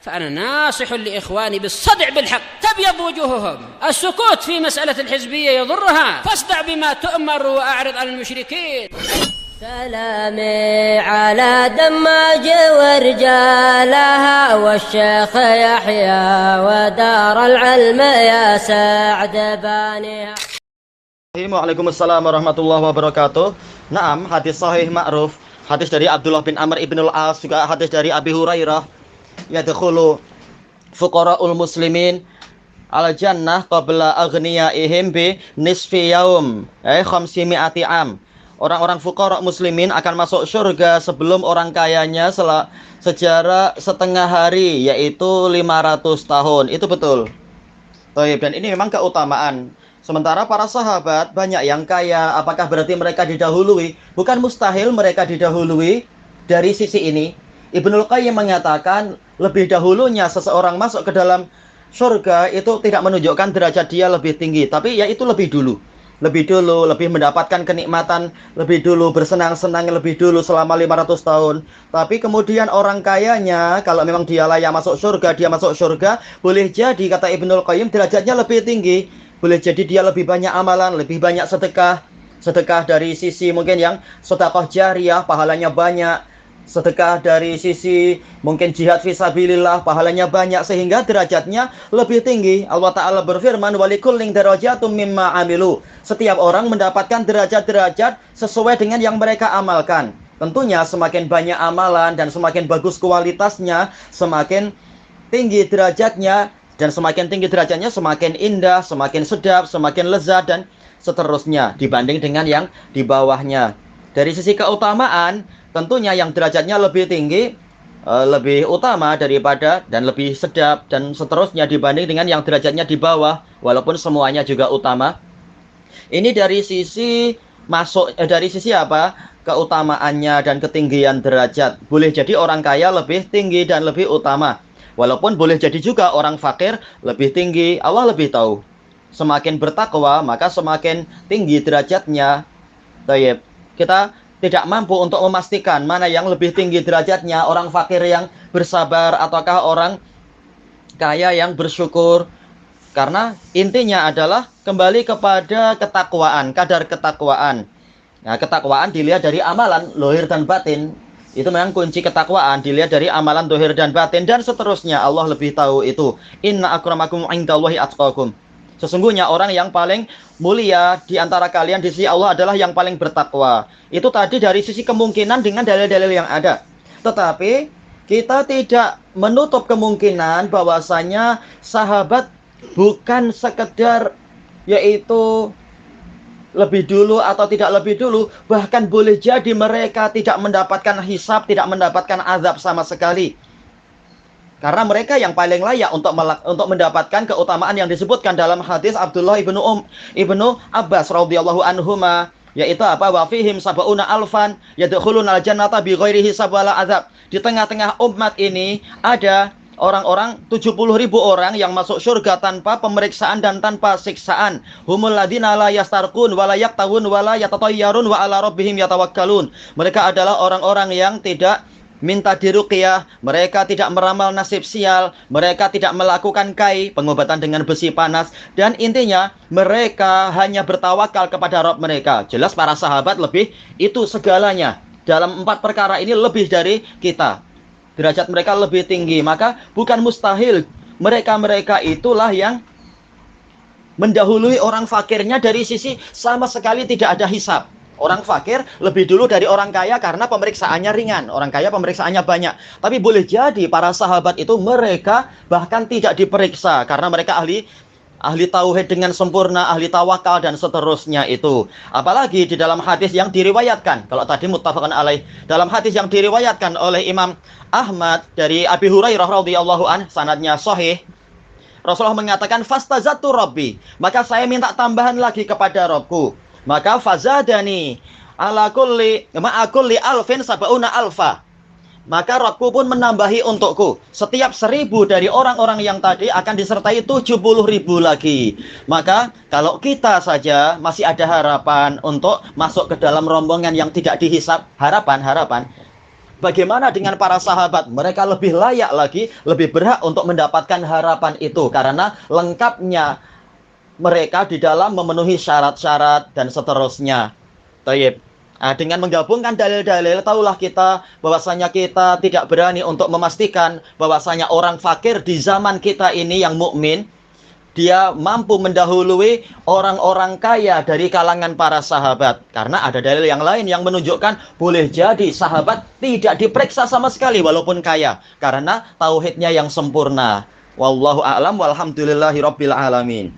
فأنا ناصح لإخواني بالصدع بالحق تبيض وجوههم. السكوت في مسألة الحزبية يضرها، فاصدع بما تؤمر وأعرض عن المشركين. سلامي على دماج ورجالها والشيخ يحيى ودار العلم يا سعد بانيها. Waalaikumsalam warahmatullahi wabarakatuh. Naam, hadis sahih ma'ruf, hadis dari Abdullah bin Amr ibn al-As, juga hadis dari Abi Hurairah. Yadkhulu fuqara'ul muslimin al-jannah qabla aghniyaihim bi nisfi yaum, 500 am. Orang-orang fuqara muslimin akan masuk surga sebelum orang kayanya sejarah setengah hari, yaitu 500 tahun. Itu betul. Dan ini memang keutamaan. Sementara para sahabat banyak yang kaya, apakah berarti mereka didahului? Bukan mustahil mereka didahului dari sisi ini. Ibnul Qayyim mengatakan lebih dahulunya seseorang masuk ke dalam surga itu tidak menunjukkan derajat dia lebih tinggi, tapi ya itu lebih dulu, lebih mendapatkan kenikmatan, lebih dulu bersenang-senang, lebih dulu selama 500 tahun. Tapi kemudian orang kayanya, kalau memang dia layak masuk surga, dia masuk surga, boleh jadi kata Ibnul Qayyim derajatnya lebih tinggi. Boleh jadi dia lebih banyak amalan, lebih banyak sedekah dari sisi mungkin yang sedekah jariyah, pahalanya banyak. Sedekah dari sisi mungkin jihad fisabilillah, pahalanya banyak, sehingga derajatnya lebih tinggi. Allah Ta'ala berfirman, walikullin darajatum mimma amilu. Setiap orang mendapatkan derajat-derajat sesuai dengan yang mereka amalkan. Tentunya semakin banyak amalan dan semakin bagus kualitasnya, semakin tinggi derajatnya. Dan semakin tinggi derajatnya, semakin indah, semakin sedap, semakin lezat, dan seterusnya dibanding dengan yang di bawahnya. Dari sisi keutamaan, tentunya yang derajatnya lebih tinggi, lebih utama daripada dan lebih sedap dan seterusnya dibanding dengan yang derajatnya di bawah, walaupun semuanya juga utama. Ini dari sisi dari sisi apa? Keutamaannya dan ketinggian derajat. Boleh jadi orang kaya lebih tinggi dan lebih utama. Walaupun boleh jadi juga orang fakir lebih tinggi, Allah lebih tahu. Semakin bertakwa, maka semakin tinggi derajatnya. Baik, kita tidak mampu untuk memastikan mana yang lebih tinggi derajatnya, orang fakir yang bersabar ataukah orang kaya yang bersyukur. Karena intinya adalah kembali kepada ketakwaan, kadar ketakwaan. Nah, ketakwaan dilihat dari amalan, lahir dan batin. Itu memang kunci ketakwaan, dilihat dari amalan zahir dan batin, dan seterusnya. Allah lebih tahu itu. Inna akramakum indallahi atqakum. Sesungguhnya orang yang paling mulia di antara kalian di sisi Allah adalah yang paling bertakwa. Itu tadi dari sisi kemungkinan dengan dalil-dalil yang ada. Tetapi kita tidak menutup kemungkinan bahwasanya sahabat bukan sekedar yaitu lebih dulu atau tidak lebih dulu, bahkan boleh jadi mereka tidak mendapatkan hisab, tidak mendapatkan azab sama sekali. Karena mereka yang paling layak untuk mendapatkan keutamaan yang disebutkan dalam hadis Abdullah ibnu Abbas radhiyallahu anhuma, yaitu apa? Wa fihim sab'una alfan yadkhulunal jannata bighairi hisab wala azab. Di tengah-tengah umat ini ada orang-orang 70.000 orang yang masuk surga tanpa pemeriksaan dan tanpa siksaan. Humul ladina la yastarqun wa la yaktawun wa la yatatayyarun wa ala rabbihim yatawakkalun. Mereka adalah orang-orang yang tidak minta diruqyah, mereka tidak meramal nasib sial, mereka tidak melakukan kai, pengobatan dengan besi panas, dan intinya mereka hanya bertawakal kepada Rabb mereka. Jelas para sahabat lebih itu segalanya. Dalam 4 perkara ini lebih dari kita. Derajat mereka lebih tinggi, maka bukan mustahil mereka-mereka itulah yang mendahului orang fakirnya dari sisi sama sekali tidak ada hisab. Orang fakir lebih dulu dari orang kaya karena pemeriksaannya ringan, orang kaya pemeriksaannya banyak. Tapi boleh jadi para sahabat itu mereka bahkan tidak diperiksa karena mereka ahli tauhid dengan sempurna, ahli tawakal dan seterusnya itu. Apalagi di dalam hadis yang diriwayatkan, kalau tadi muttafaqun alaih, dalam hadis yang diriwayatkan oleh Imam Ahmad dari Abi Hurairah radhiyallahu an, sanadnya sahih. Rasulullah mengatakan fastazatu rabbi, maka saya minta tambahan lagi kepada Rabbku. Maka fazadani ala kulli alfin sab'una alfa. Maka Rabbku pun menambahi untukku. Setiap 1.000 dari orang-orang yang tadi akan disertai 70.000 lagi. Maka kalau kita saja masih ada harapan untuk masuk ke dalam rombongan yang tidak dihisab. Harapan. Bagaimana dengan para sahabat? Mereka lebih layak lagi, lebih berhak untuk mendapatkan harapan itu. Karena lengkapnya mereka di dalam memenuhi syarat-syarat dan seterusnya. Taib. Nah, dengan menggabungkan dalil-dalil, tahulah kita bahwasanya kita tidak berani untuk memastikan bahwasanya orang fakir di zaman kita ini yang mukmin, dia mampu mendahului orang-orang kaya dari kalangan para sahabat. Karena ada dalil yang lain yang menunjukkan boleh jadi sahabat tidak diperiksa sama sekali walaupun kaya. Karena tauhidnya yang sempurna. Wallahu a'lam walhamdulillahi rabbil alamin.